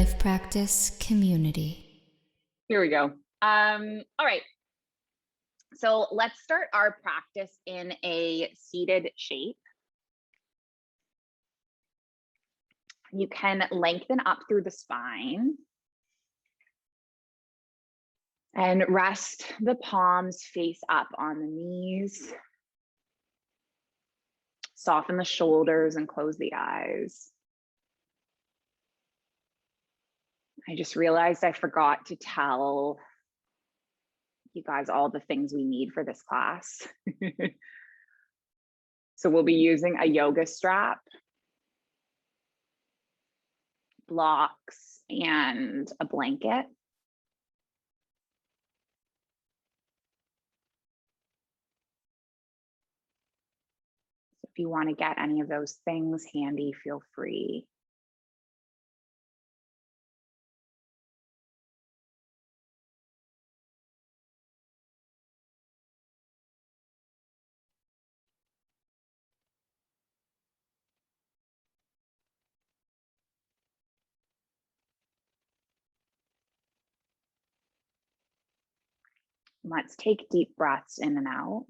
life practice community. Here we go. All right. So let's start our practice in a seated shape. You can lengthen up through the spine and rest the palms face up on the knees. Soften the shoulders and close the eyes. I just realized I forgot to tell you guys all the things we need for this class. So we'll be using a yoga strap, blocks, and a blanket. So if you want to get any of those things handy, feel free. Let's take deep breaths in and out.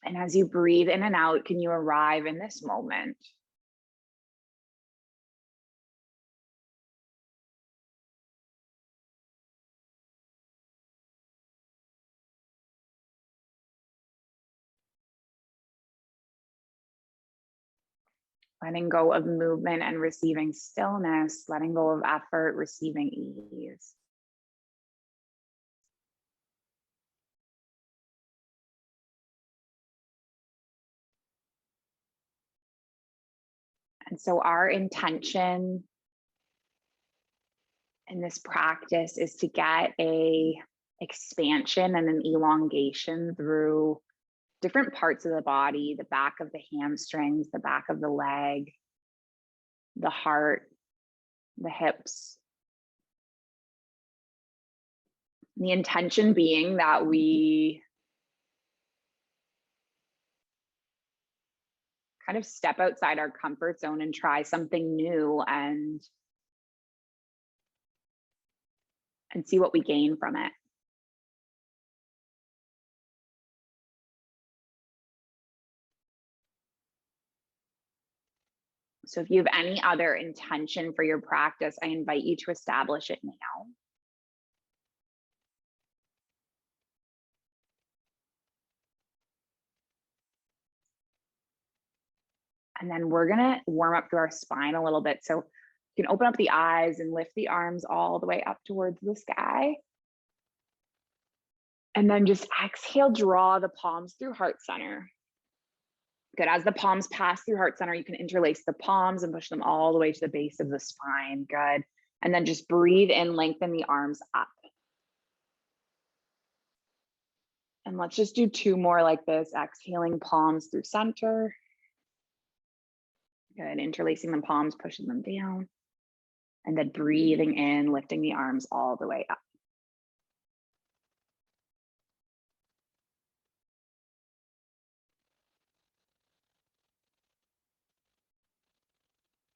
And as you breathe in and out, can you arrive in this moment? Letting go of movement and receiving stillness, letting go of effort, receiving ease. And so our intention in this practice is to get a expansion and an elongation through different parts of the body, the back of the hamstrings, the back of the leg, the heart, the hips. The intention being that we kind of step outside our comfort zone and try something new and see what we gain from it. So if you have any other intention for your practice, I invite you to establish it now. And then we're gonna warm up through our spine a little bit. So you can open up the eyes and lift the arms all the way up towards the sky. And then just exhale, draw the palms through heart center. Good, as the palms pass through heart center, you can interlace the palms and push them all the way to the base of the spine, good. And then just breathe in, lengthen the arms up. And let's just do two more like this, exhaling palms through center. Good, interlacing the palms, pushing them down. And then breathing in, lifting the arms all the way up.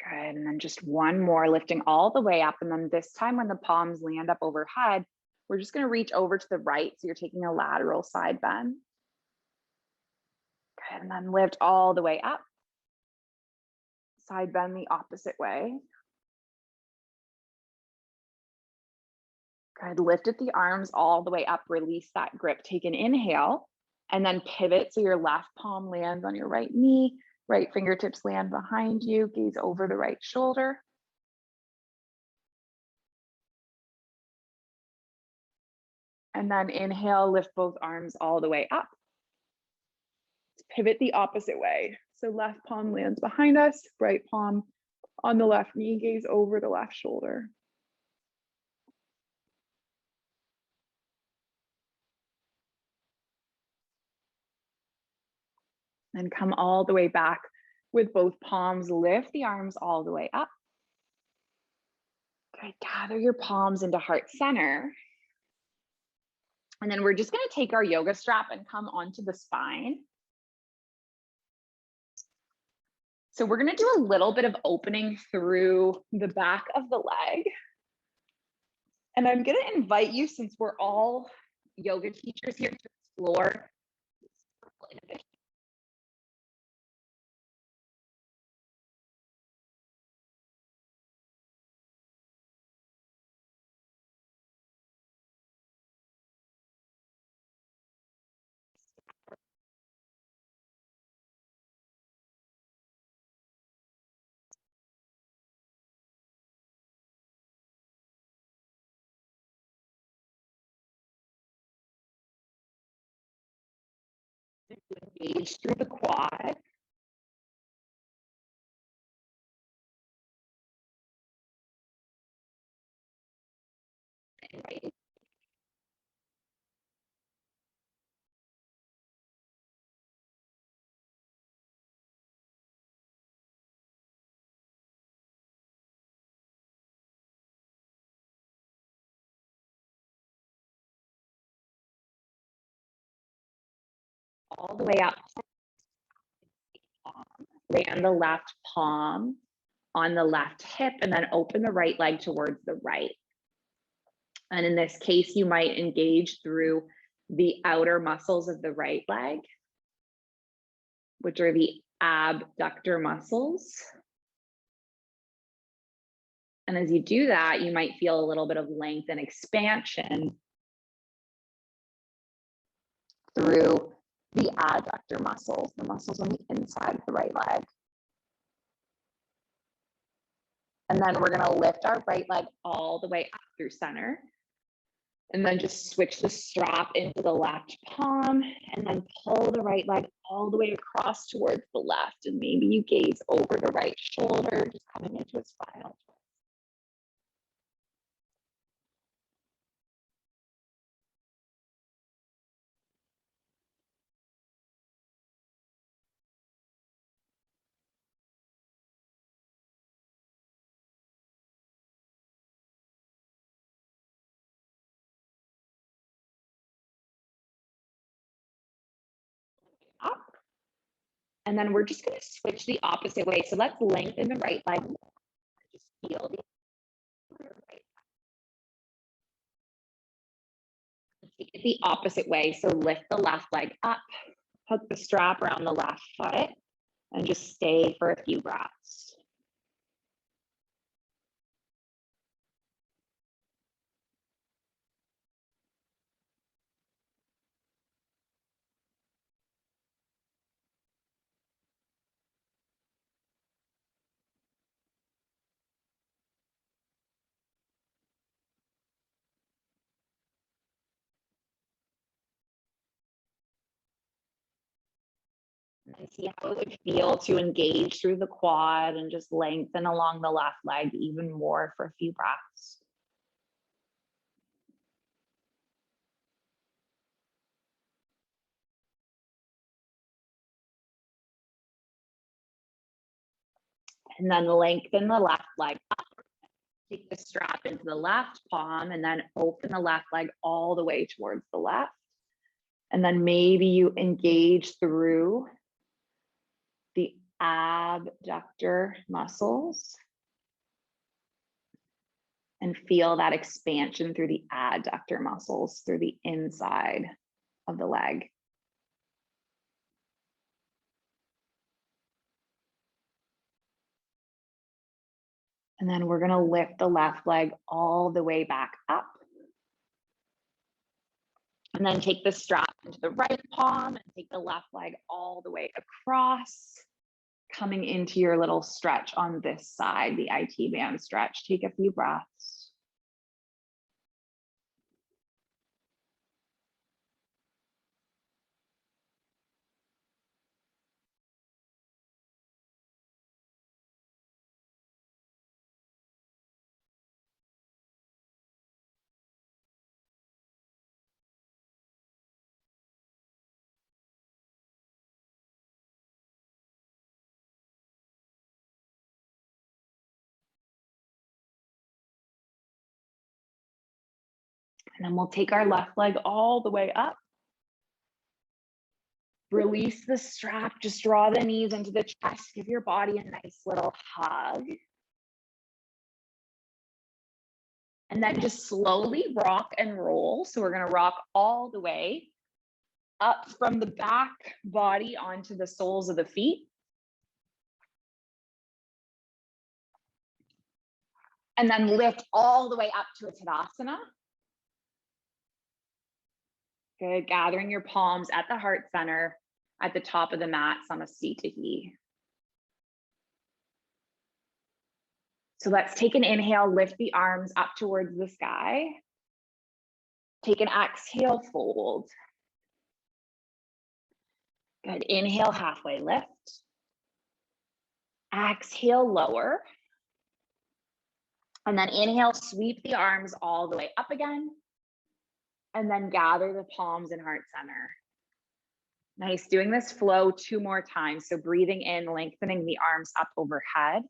Good, and then just one more, lifting all the way up. And then this time when the palms land up overhead, we're just gonna reach over to the right. So you're taking a lateral side bend. Good, and then lift all the way up. Side bend the opposite way. Good, lift at the arms all the way up, release that grip, take an inhale, and then pivot so your left palm lands on your right knee, right fingertips land behind you, gaze over the right shoulder. And then inhale, lift both arms all the way up. Pivot the opposite way. So left palm lands behind us, right palm on the left knee, gaze over the left shoulder. And come all the way back with both palms. Lift the arms all the way up. Good. Gather your palms into heart center. And then we're just going to take our yoga strap and come onto the spine. So we're going to do a little bit of opening through the back of the leg. And I'm going to invite you, since we're all yoga teachers here, to explore engage through the quad. All the way up. Land the left palm on the left hip, and then open the right leg towards the right. And in this case, you might engage through the outer muscles of the right leg, which are the abductor muscles. And as you do that, you might feel a little bit of length and expansion through the adductor muscles, the muscles on the inside of the right leg. And then we're going to lift our right leg all the way up through center. And then just switch the strap into the left palm and then pull the right leg all the way across towards the left. And maybe you gaze over the right shoulder, just coming into a spinal twist. Up. And then we're just going to switch the opposite way. So let's lengthen the right leg. Just feel the right. Take it the opposite way. So lift the left leg up, hook the strap around the left foot, and just stay for a few breaths. And see how it would feel to engage through the quad and just lengthen along the left leg even more for a few breaths. And then lengthen the left leg up. Take the strap into the left palm and then open the left leg all the way towards the left. And then maybe you engage through the abductor muscles and feel that expansion through the adductor muscles through the inside of the leg. And then we're going to lift the left leg all the way back up. And then take the strap into the right palm and take the left leg all the way across, coming into your little stretch on this side, the IT band stretch. Take a few breaths. And then we'll take our left leg all the way up. Release the strap, just draw the knees into the chest, give your body a nice little hug. And then just slowly rock and roll. So we're gonna rock all the way up from the back body onto the soles of the feet. And then lift all the way up to a Tadasana. Good, gathering your palms at the heart center, at the top of the mat, Samasthiti. So let's take an inhale, lift the arms up towards the sky. Take an exhale, fold. Good, inhale, halfway lift. Exhale, lower. And then inhale, sweep the arms all the way up again. And then gather the palms in heart center. Nice, doing this flow 2 more times. So breathing in, lengthening the arms up overhead.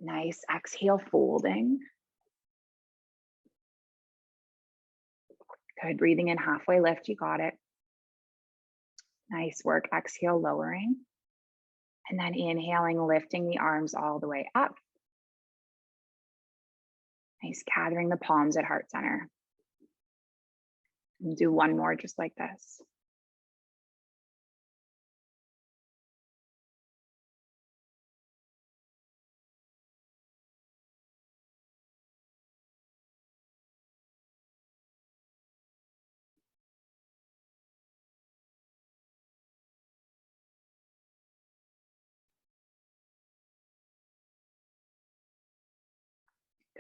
Nice, exhale, folding. Good, breathing in, halfway lift, you got it. Nice work, exhale, lowering. And then inhaling, lifting the arms all the way up. Nice, gathering the palms at heart center. And do 1 more just like this.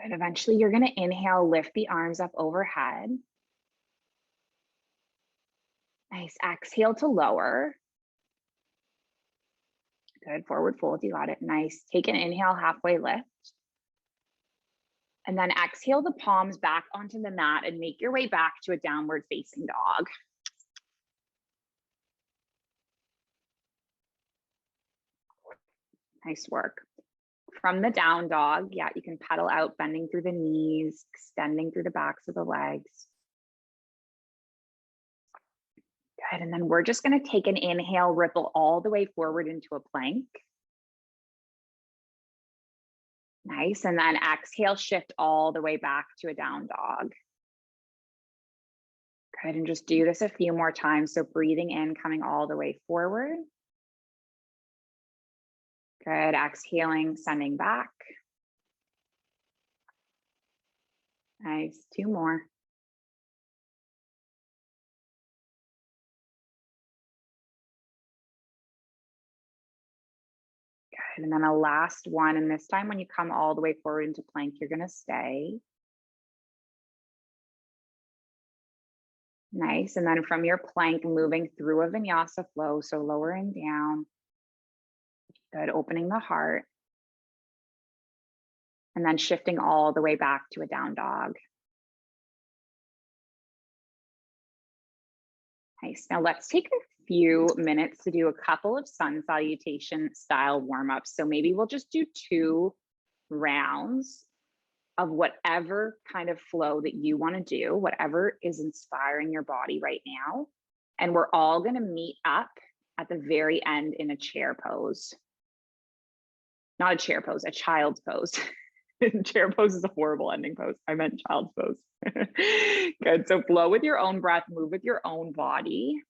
Good, eventually you're gonna inhale, lift the arms up overhead. Nice, exhale to lower. Good, forward fold, you got it. Nice, take an inhale, halfway lift. And then exhale the palms back onto the mat and make your way back to a downward facing dog. Nice work. From the down dog, yeah, you can pedal out, bending through the knees, extending through the backs of the legs. Good, and then we're just gonna take an inhale, ripple all the way forward into a plank. Nice, and then exhale, shift all the way back to a down dog. Good, and just do this a few more times. So breathing in, coming all the way forward. Good, exhaling, sending back. Nice, 2 more. Good, and then a last one. And this time when you come all the way forward into plank, you're gonna stay. Nice, and then from your plank, moving through a vinyasa flow, so lowering down. Good, opening the heart. And then shifting all the way back to a down dog. Nice, now let's take a few minutes to do a couple of sun salutation style warm-ups. So maybe we'll just do 2 rounds of whatever kind of flow that you want to do, whatever is inspiring your body right now. And we're all going to meet up at the very end in a chair pose. Not a chair pose, a child's pose. Chair pose is a horrible ending pose. I meant child's pose. Good, so flow with your own breath, move with your own body.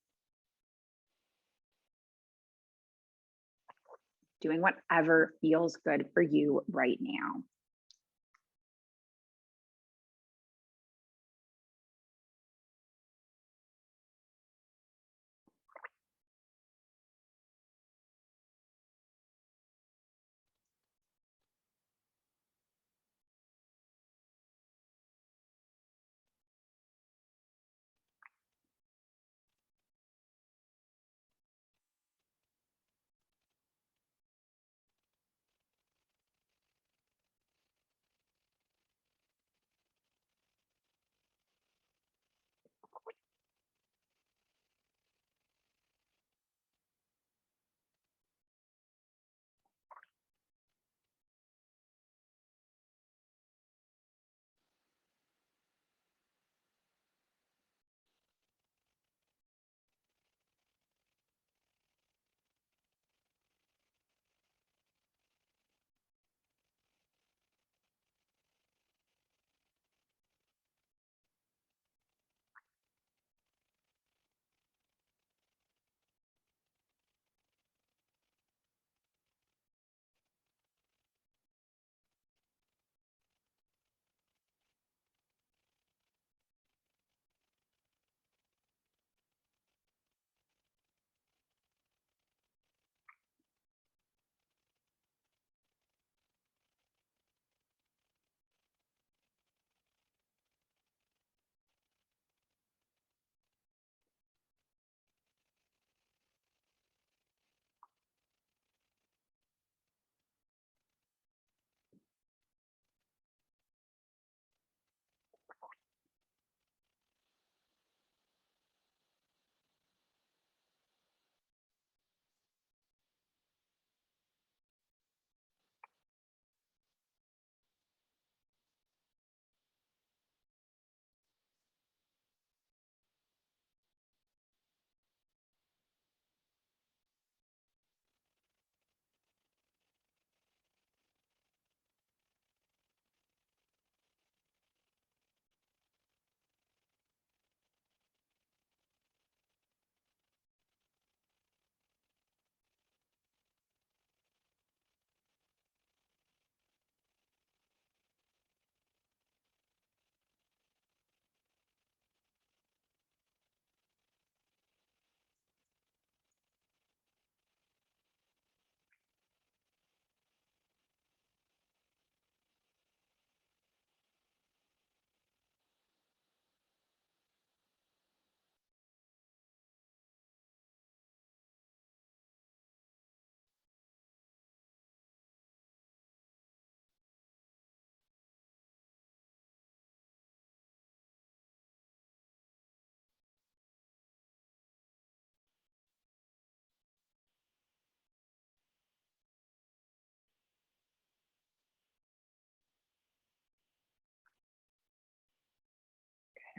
Doing whatever feels good for you right now.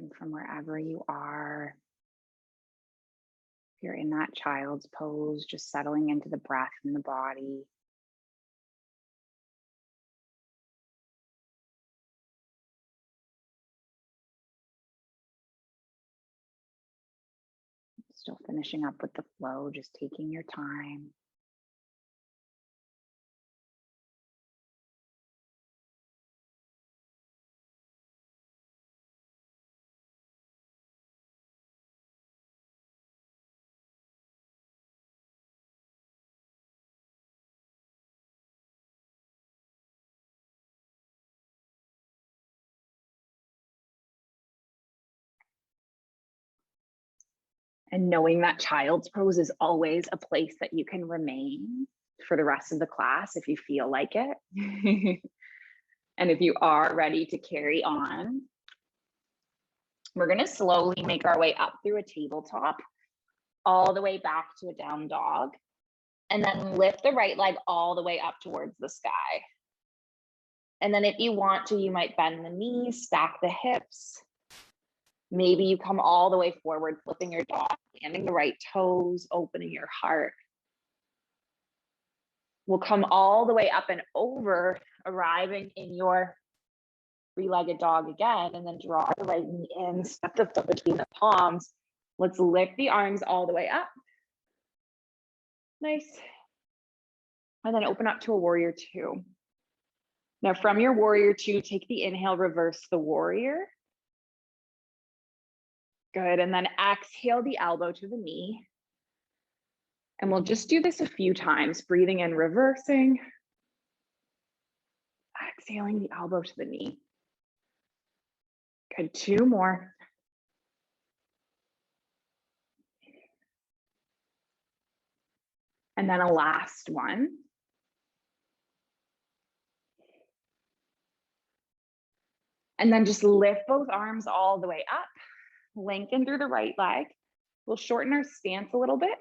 And from wherever you are, if you're in that child's pose, just settling into the breath and the body. Still finishing up with the flow, just taking your time. And knowing that child's pose is always a place that you can remain for the rest of the class if you feel like it. And if you are ready to carry on, we're going to slowly make our way up through a tabletop, all the way back to a down dog, and then lift the right leg all the way up towards the sky. And then if you want to, you might bend the knees, stack the hips. Maybe you come all the way forward, flipping your dog, landing the right toes, opening your heart. We'll come all the way up and over, arriving in your three-legged dog again, and then draw the right knee in, step the foot between the palms. Let's lift the arms all the way up. Nice. And then open up to a warrior two. Now from your warrior two, take the inhale, reverse the warrior. Good, and then exhale the elbow to the knee. And we'll just do this a few times, breathing in, reversing. Exhaling the elbow to the knee. Good, two more. And then a last one. And then just lift both arms all the way up. Lengthen through the right leg. We'll shorten our stance a little bit.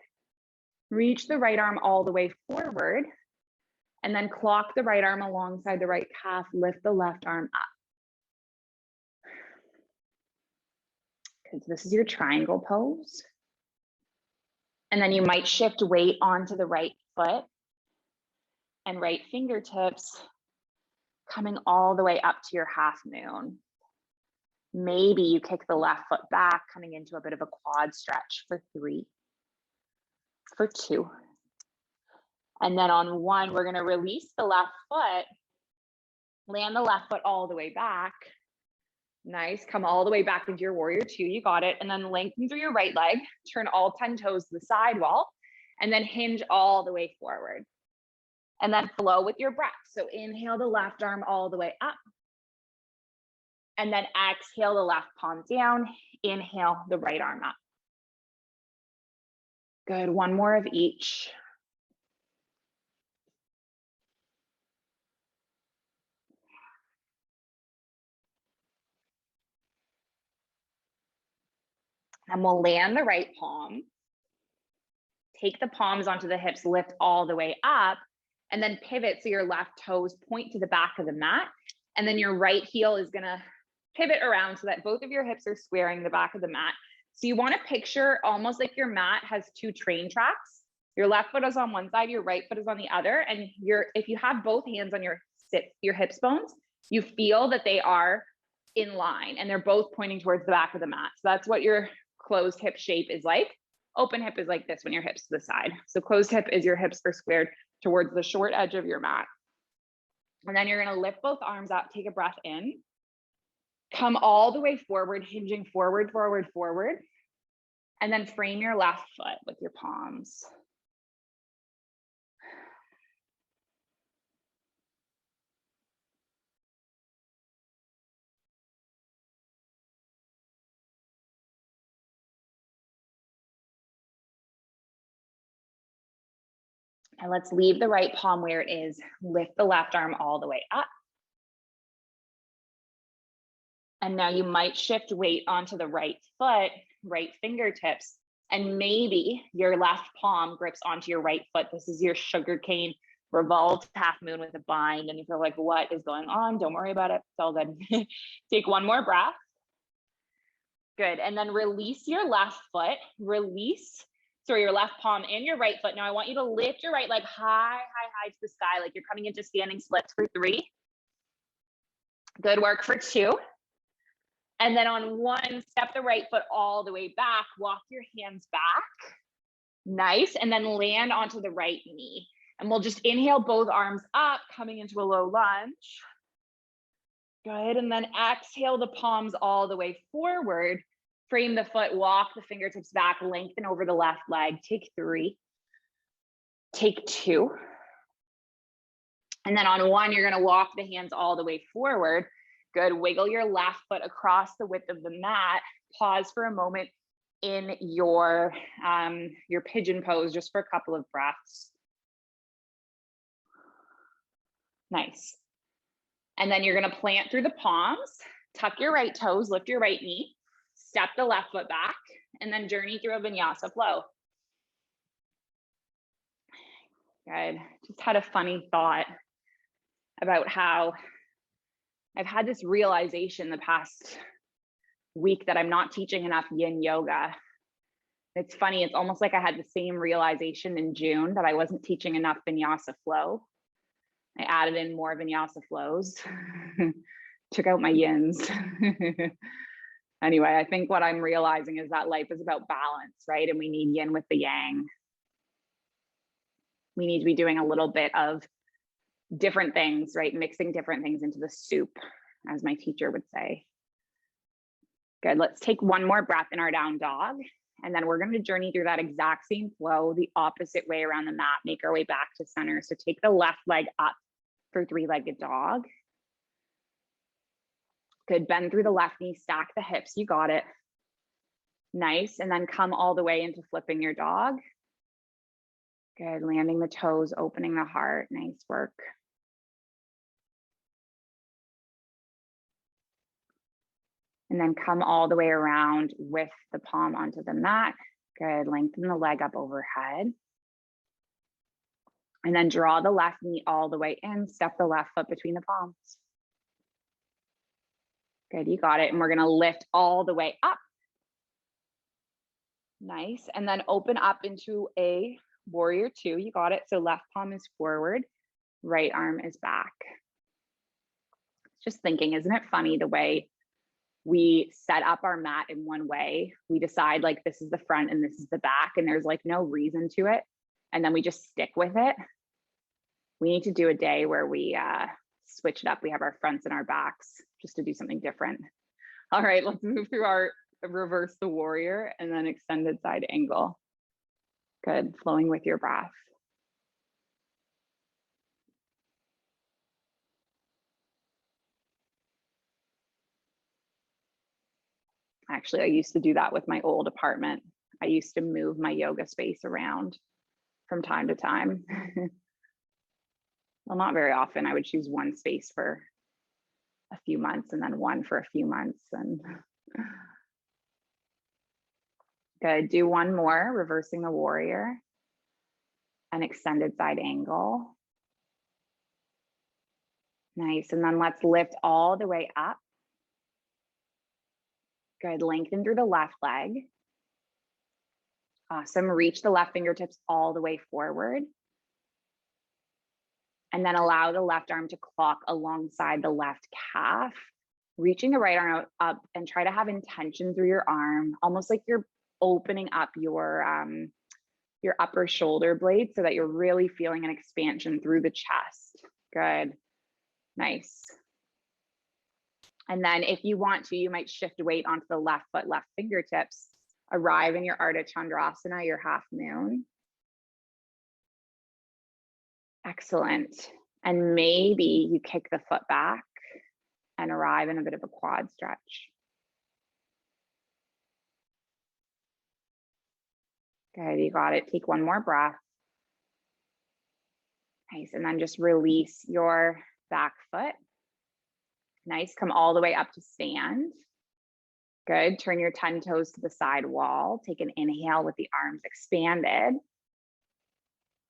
Reach the right arm all the way forward. And then clock the right arm alongside the right calf. Lift the left arm up. Because this is your triangle pose. And then you might shift weight onto the right foot and right fingertips, coming all the way up to your half moon. Maybe you kick the left foot back, coming into a bit of a quad stretch for 3, for 2. And then on 1, we're gonna release the left foot, land the left foot all the way back. Nice, come all the way back into your warrior 2, you got it. And then lengthen through your right leg, turn all 10 toes to the side wall, and then hinge all the way forward. And then flow with your breath. So inhale the left arm all the way up. And then exhale the left palm down, inhale the right arm up. Good, one more of each. And we'll land the right palm. Take the palms onto the hips, lift all the way up, and then pivot so your left toes point to the back of the mat. And then your right heel is gonna pivot around so that both of your hips are squaring the back of the mat. So you wanna picture almost like your mat has 2 train tracks. Your left foot is on one side, your right foot is on the other. And if you have both hands on your hips bones, you feel that they are in line and they're both pointing towards the back of the mat. So that's what your closed hip shape is like. Open hip is like this when your hips to the side. So closed hip is your hips are squared towards the short edge of your mat. And then you're gonna lift both arms up, take a breath in, come all the way forward, hinging forward, forward, forward, and then frame your left foot with your palms. And let's leave the right palm where it is. Lift the left arm all the way up. And now you might shift weight onto the right foot, right fingertips, and maybe your left palm grips onto your right foot. This is your sugarcane revolved half moon with a bind. And if you're like, what is going on? Don't worry about it. It's all good. Take one more breath. Good. And then release your left foot, your left palm and your right foot. Now I want you to lift your right leg high, high, high to the sky, like you're coming into standing splits for 3. Good work for 2. And then on 1, step the right foot all the way back, walk your hands back. Nice. And then land onto the right knee. And we'll just inhale both arms up, coming into a low lunge. Good. And then exhale the palms all the way forward. Frame the foot, walk the fingertips back, lengthen over the left leg. Take 3. Take 2. And then on 1, you're going to walk the hands all the way forward. Good. Wiggle your left foot across the width of the mat. Pause for a moment in your pigeon pose, just for a couple of breaths. Nice. And then you're going to plant through the palms, tuck your right toes, lift your right knee. Step the left foot back, and then journey through a vinyasa flow. Good. Just had a funny thought about how I've had this realization the past week that I'm not teaching enough yin yoga. It's funny, it's almost like I had the same realization in June that I wasn't teaching enough vinyasa flow. I added in more vinyasa flows, took out my yins. Anyway, I think what I'm realizing is that life is about balance, right? And we need yin with the yang. We need to be doing a little bit of different things, right? Mixing different things into the soup, as my teacher would say. Good. Let's take 1 more breath in our down dog. And then we're going to journey through that exact same flow, the opposite way around the mat, make our way back to center. So take the left leg up for 3-legged dog. Good. Bend through the left knee, stack the hips. You got it. Nice. And then come all the way into flipping your dog. Good. Landing the toes, opening the heart. Nice work. And then come all the way around with the palm onto the mat. Good. Lengthen the leg up overhead. And then draw the left knee all the way in. Step the left foot between the palms. Good, you got it. And we're going to lift all the way up. Nice. And then open up into a warrior 2. You got it. So left palm is forward, right arm is back. Just thinking, isn't it funny the way we set up our mat in one way? We decide like this is the front and this is the back, and there's like no reason to it. And then we just stick with it. We need to do a day where we switch it up. We have our fronts and our backs just to do something different. All right, let's move through our reverse the warrior and then extended side angle. Good, flowing with your breath. Actually, I used to do that with my old apartment. I used to move my yoga space around from time to time. Well, not very often. I would choose one space for a few months and then one for a few months. And good. Do one more, reversing the warrior and extended side angle. Nice. And then let's lift all the way up. Good. Lengthen through the left leg. Awesome. Reach the left fingertips all the way forward. And then allow the left arm to clock alongside the left calf, reaching the right arm up, and try to have intention through your arm, almost like you're opening up your upper shoulder blade so that you're really feeling an expansion through the chest. Good. Nice. And then if you want to, you might shift weight onto the left foot, left fingertips, arrive in your Ardha Chandrasana, your half moon. Excellent. And maybe you kick the foot back and arrive in a bit of a quad stretch. Good, you got it. Take one more breath. Nice, and then just release your back foot. Nice, come all the way up to stand. Good, turn your 10 toes to the side wall. Take an inhale with the arms expanded.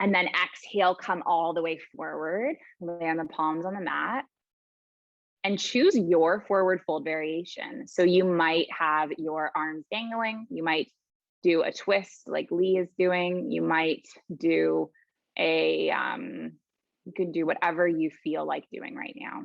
And then exhale, come all the way forward. Land the palms on the mat. and choose your forward fold variation. So you might have your arms dangling. You might do a twist like Lee is doing. You might do you can do whatever you feel like doing right now.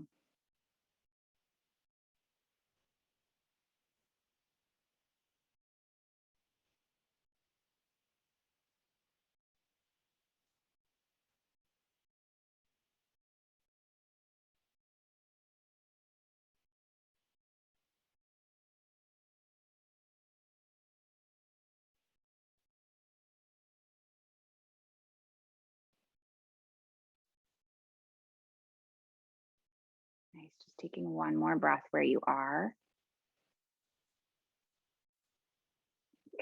Nice, just taking one more breath where you are.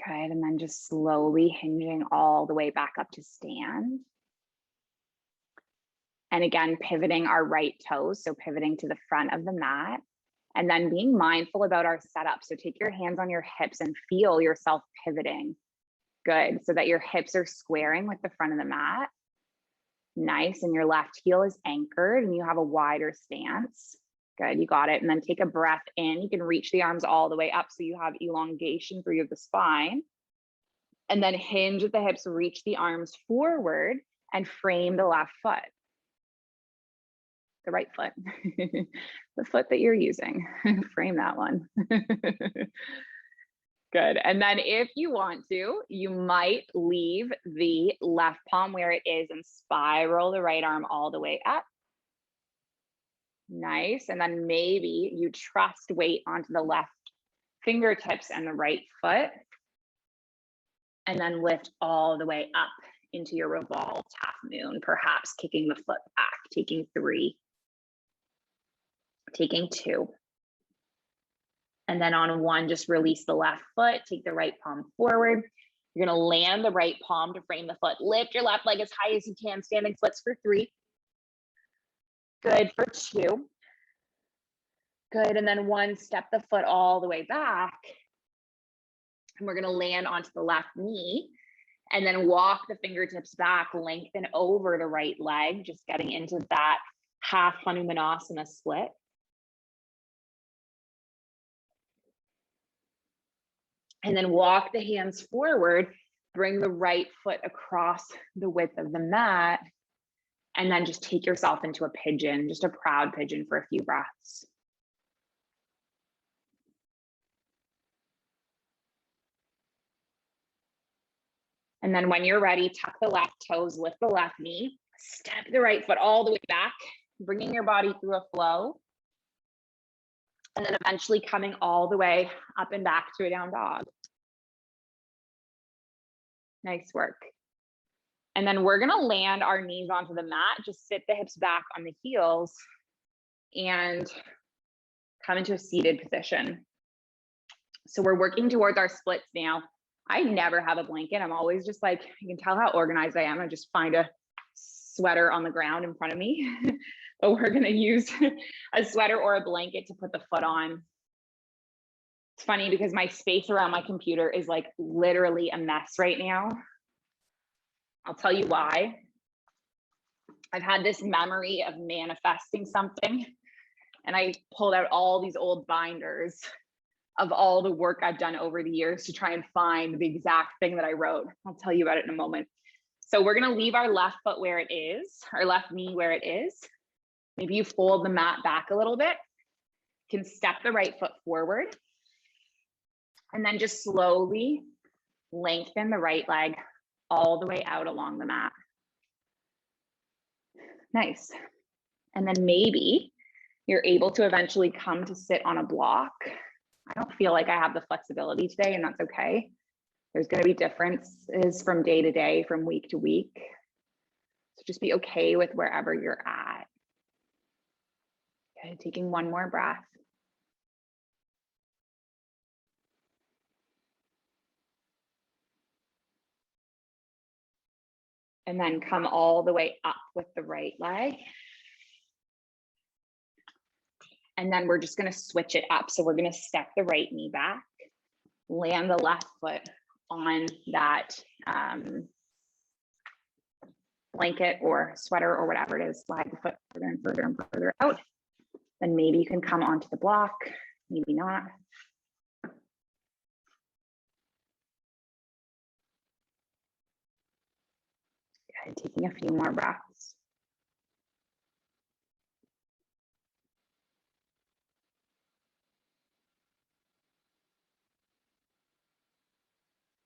Good, and then just slowly hinging all the way back up to stand. And again, pivoting our right toes, so pivoting to the front of the mat. And then being mindful about our setup. So take your hands on your hips and feel yourself pivoting. Good, so that your hips are squaring with the front of the mat. Nice, and your left heel is anchored and you have a wider stance. Good, you got it. And then take a breath in. You can reach the arms all the way up so you have elongation through the spine. And then hinge at the hips, reach the arms forward and frame the left foot. The right foot, the foot that you're using, frame that one. Good, and then if you want to, you might leave the left palm where it is and spiral the right arm all the way up. Nice, and then maybe you trust weight onto the left fingertips and the right foot. And then lift all the way up into your revolved half moon, perhaps kicking the foot back, taking 3. Taking 2. And then on 1, just release the left foot, take the right palm forward. You're gonna land the right palm to frame the foot. Lift your left leg as high as you can, standing splits for 3. Good for 2. Good, and then 1, step the foot all the way back. And we're gonna land onto the left knee and then walk the fingertips back, lengthen over the right leg, just getting into that half Hanumanasana split. And then walk the hands forward, bring the right foot across the width of the mat, and then just take yourself into a pigeon, just a proud pigeon for a few breaths. And then when you're ready, tuck the left toes, lift the left knee, step the right foot all the way back, bringing your body through a flow. And then eventually coming all the way up and back to a down dog. Nice work. And then we're gonna land our knees onto the mat, just sit the hips back on the heels and come into a seated position. So we're working towards our splits now. I never have a blanket. I'm always just like, you can tell how organized I am. I just find a sweater on the ground in front of me. But we're gonna use a sweater or a blanket to put the foot on. It's funny because my space around my computer is like literally a mess right now. I'll tell you why. I've had this memory of manifesting something, and I pulled out all these old binders of all the work I've done over the years to try and find the exact thing that I wrote. I'll tell you about it in a moment. So we're gonna leave our left foot where it is, our left knee where it is. Maybe you fold the mat back a little bit. You can step the right foot forward. And then just slowly lengthen the right leg all the way out along the mat. Nice. And then maybe you're able to eventually come to sit on a block. I don't feel like I have the flexibility today, and that's okay. There's going to be differences from day to day, from week to week. So just be okay with wherever you're at. Okay, taking one more breath. And then come all the way up with the right leg. And then we're just going to switch it up. So we're going to step the right knee back, land the left foot on that blanket or sweater or whatever it is, slide the foot further and further and further out. Then maybe you can come onto the block, maybe not. Okay, taking a few more breaths.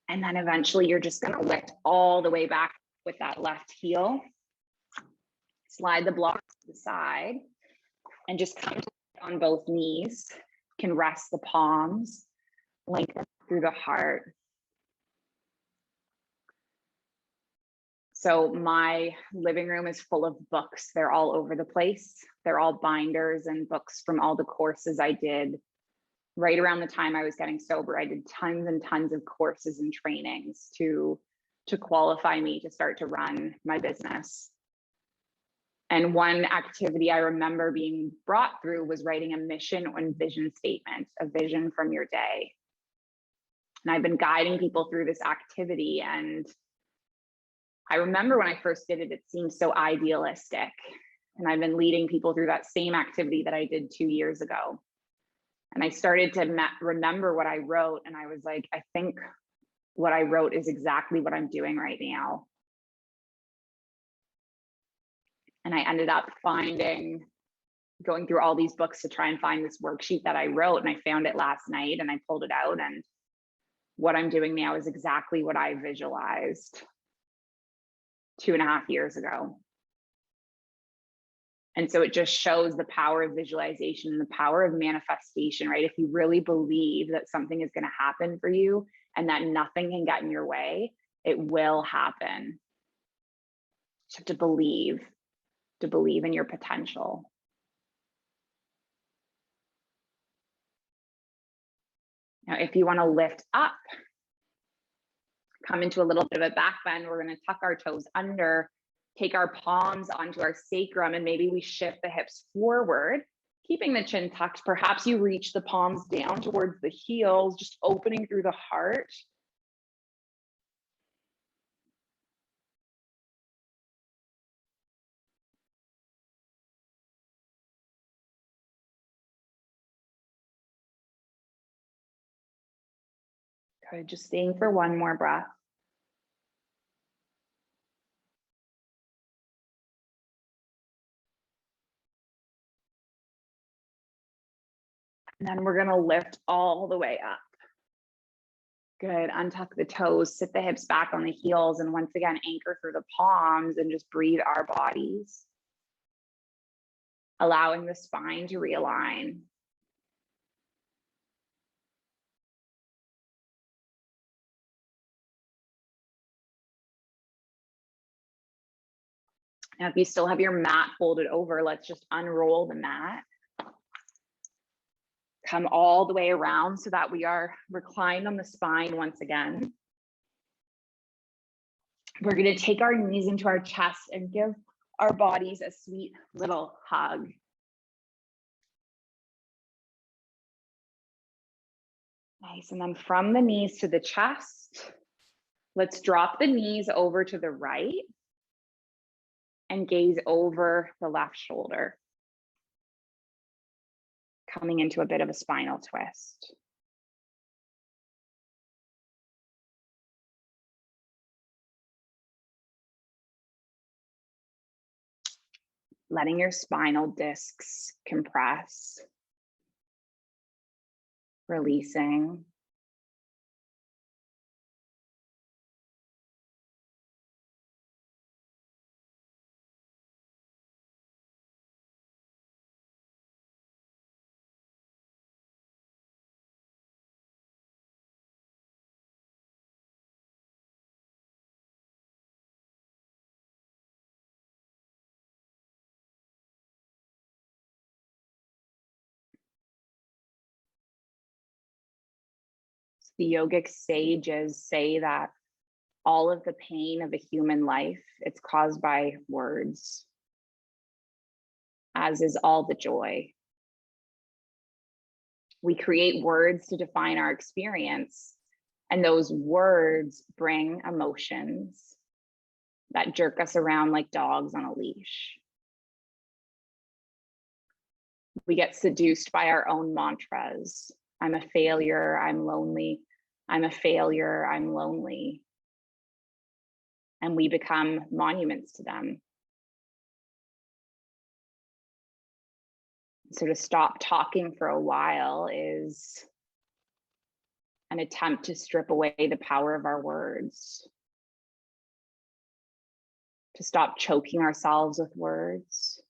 And then eventually you're just gonna lift all the way back with that left heel. Slide the block to the side and just come on both knees. You can rest the palms, lengthen through the heart. So my living room is full of books. They're all over the place. They're all binders and books from all the courses I did right around the time I was getting sober. I did tons and tons of courses and trainings to qualify me to start to run my business. And one activity I remember being brought through was writing a mission and vision statement, a vision from your day. And I've been guiding people through this activity. And I remember when I first did it, it seemed so idealistic. And I've been leading people through that same activity that I did 2 years ago. And I started to remember what I wrote. And I was like, I think what I wrote is exactly what I'm doing right now. And I ended up going through all these books to try and find this worksheet that I wrote. And I found it last night and I pulled it out. And what I'm doing now is exactly what I visualized 2.5 years ago. And so it just shows the power of visualization and the power of manifestation, right? If you really believe that something is going to happen for you and that nothing can get in your way, it will happen. You have to believe in your potential. Now, if you want to lift up, come into a little bit of a back bend, we're going to tuck our toes under, take our palms onto our sacrum, and maybe we shift the hips forward, keeping the chin tucked. Perhaps you reach the palms down towards the heels, just opening through the heart. Good, just staying for one more breath. And then we're going to lift all the way up. Good, untuck the toes, sit the hips back on the heels, and once again, anchor through the palms and just breathe our bodies. Allowing the spine to realign. Now, if you still have your mat folded over, let's just unroll the mat. Come all the way around so that we are reclined on the spine once again. We're going to take our knees into our chest and give our bodies a sweet little hug. Nice, and then from the knees to the chest, let's drop the knees over to the right and gaze over the left shoulder. Coming into a bit of a spinal twist. Letting your spinal discs compress. Releasing. The yogic sages say that all of the pain of a human life, it's caused by words, as is all the joy. We create words to define our experience, and those words bring emotions that jerk us around like dogs on a leash. We get seduced by our own mantras. I'm a failure, I'm lonely. I'm a failure, I'm lonely. And we become monuments to them. So to stop talking for a while is an attempt to strip away the power of our words, to stop choking ourselves with words,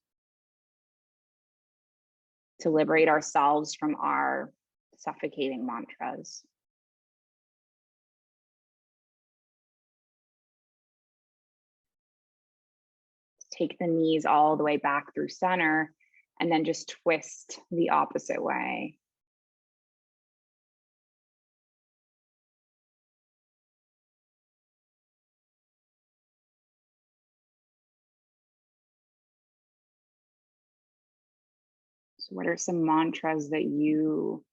to liberate ourselves from our suffocating mantras. Take the knees all the way back through center and then just twist the opposite way. So what are some mantras that you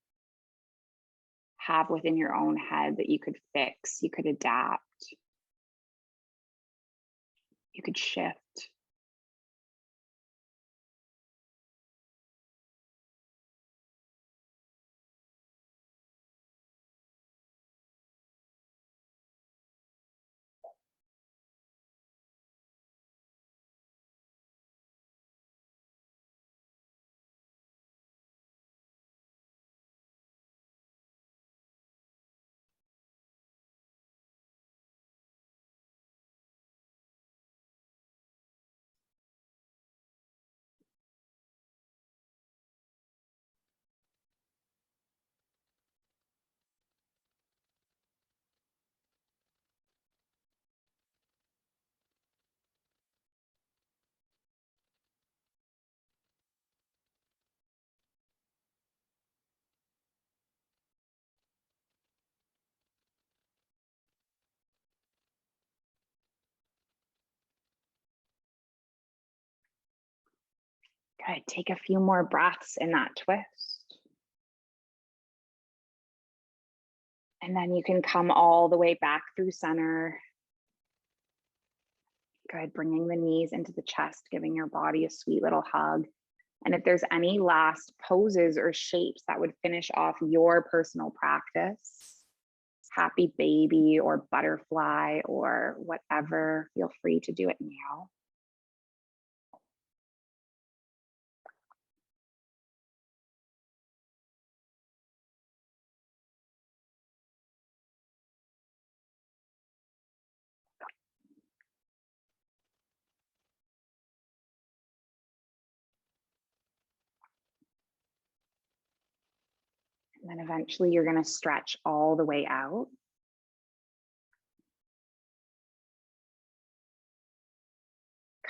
have within your own head that you could fix, you could adapt, you could shift? Good. Take a few more breaths in that twist. And then you can come all the way back through center. Good. Bringing the knees into the chest, giving your body a sweet little hug. And if there's any last poses or shapes that would finish off your personal practice, happy baby or butterfly or whatever, feel free to do it now. And then eventually you're going to stretch all the way out.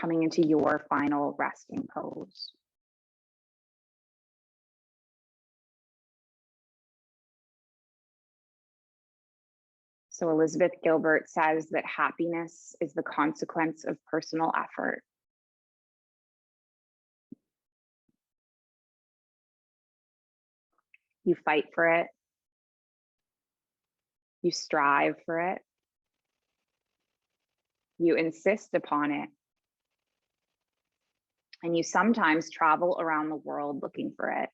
Coming into your final resting pose. So Elizabeth Gilbert says that happiness is the consequence of personal effort. You fight for it. You strive for it. You insist upon it. And you sometimes travel around the world looking for it.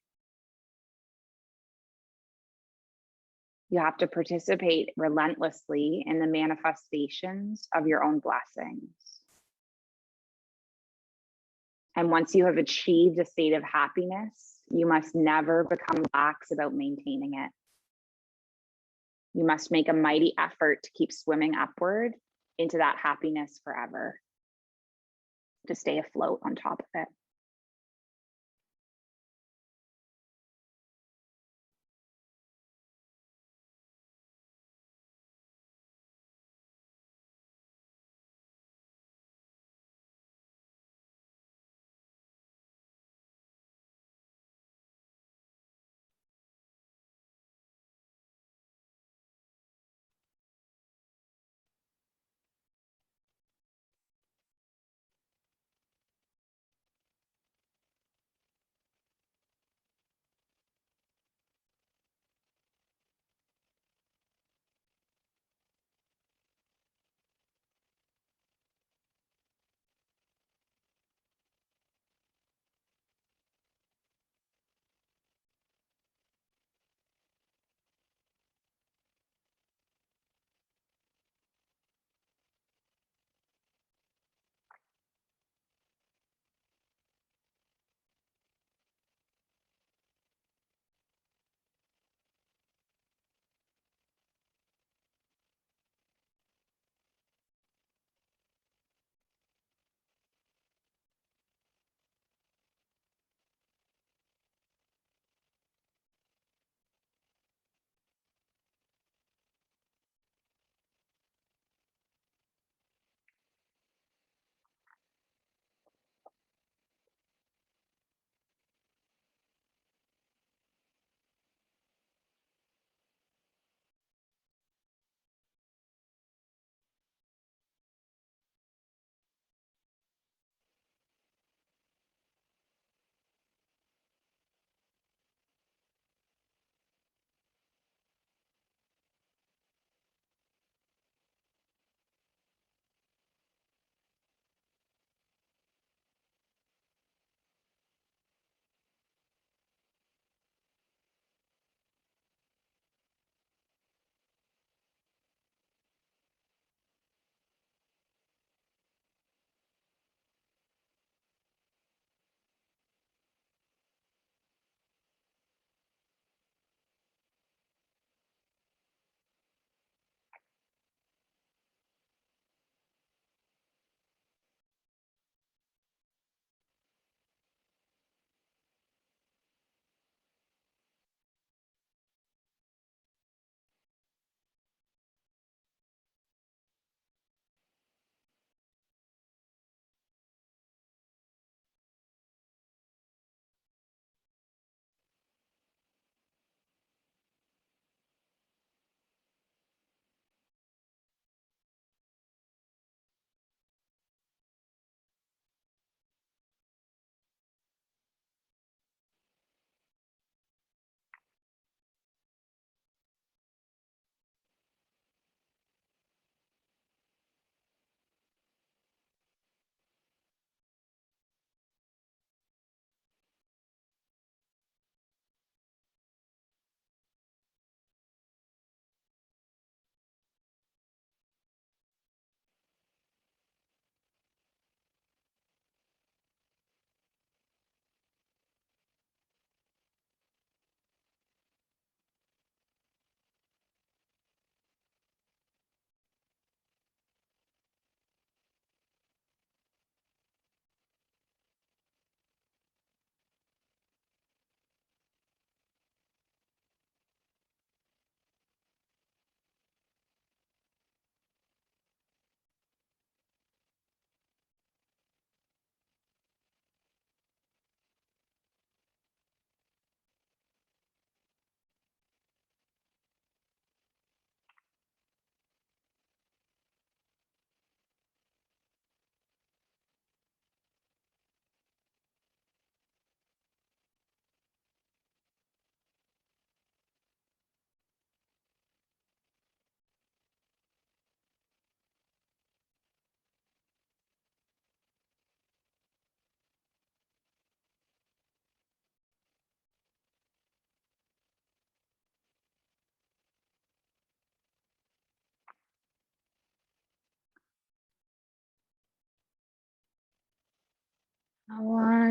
You have to participate relentlessly in the manifestations of your own blessings. And once you have achieved a state of happiness, you must never become lax about maintaining it. You must make a mighty effort to keep swimming upward into that happiness forever, to stay afloat on top of it.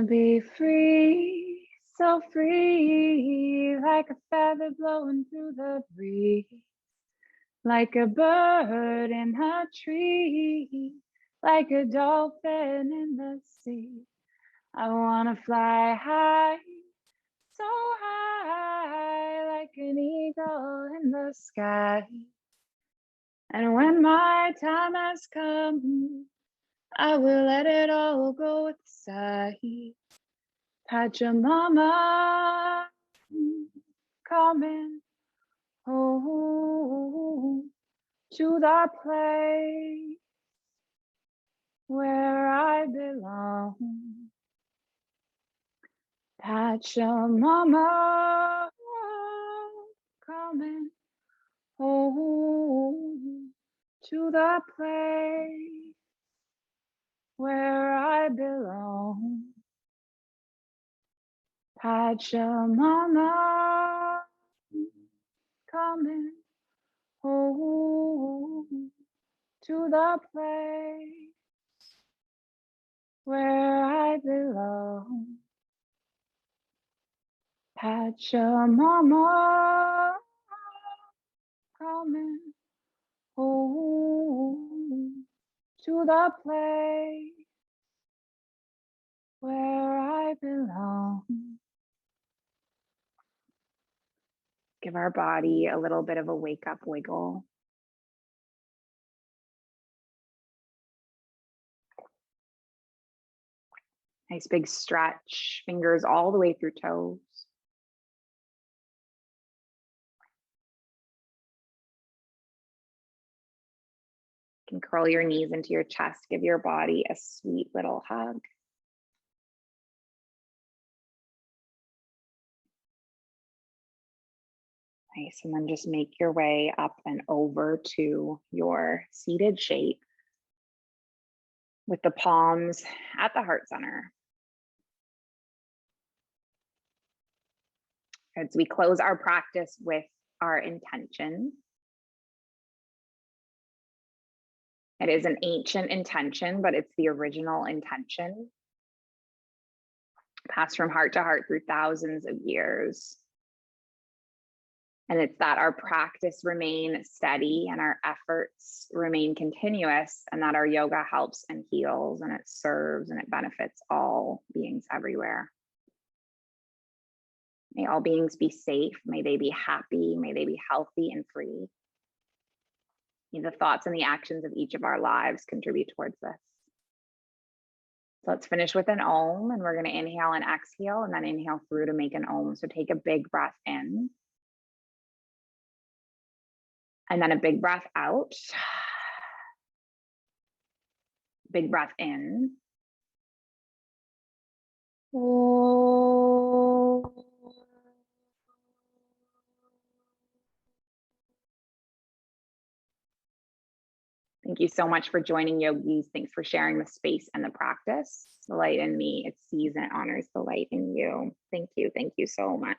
be free, so free, like a feather blowing through the breeze, like a bird in a tree, like a dolphin in the sea. I wanna fly high, so high, like an eagle in the sky. And when my time has come, I will let it all go with a sigh. Pachamama, coming home to the place where I belong. Pachamama, coming home to the place where I belong. Pachamama, coming home to the place where I belong. Pachamama, coming home to the place where I belong. Give our body a little bit of a wake up wiggle. Nice big stretch, fingers all the way through toes. You can curl your knees into your chest, give your body a sweet little hug. Nice, and then just make your way up and over to your seated shape with the palms at the heart center. As we close our practice with our intention. It is an ancient intention, but it's the original intention, passed from heart to heart through thousands of years. And it's that our practice remain steady and our efforts remain continuous, and that our yoga helps and heals and it serves and it benefits all beings everywhere. May all beings be safe. May they be happy. May they be healthy and free. May the thoughts and the actions of each of our lives contribute towards this. So let's finish with an Om, and we're going to inhale and exhale, and then inhale through to make an Om. So take a big breath in. And then a big breath out. Big breath in. Thank you so much for joining, yogis. Thanks for sharing the space and the practice. The light in me, it sees and it honors the light in you. Thank you so much.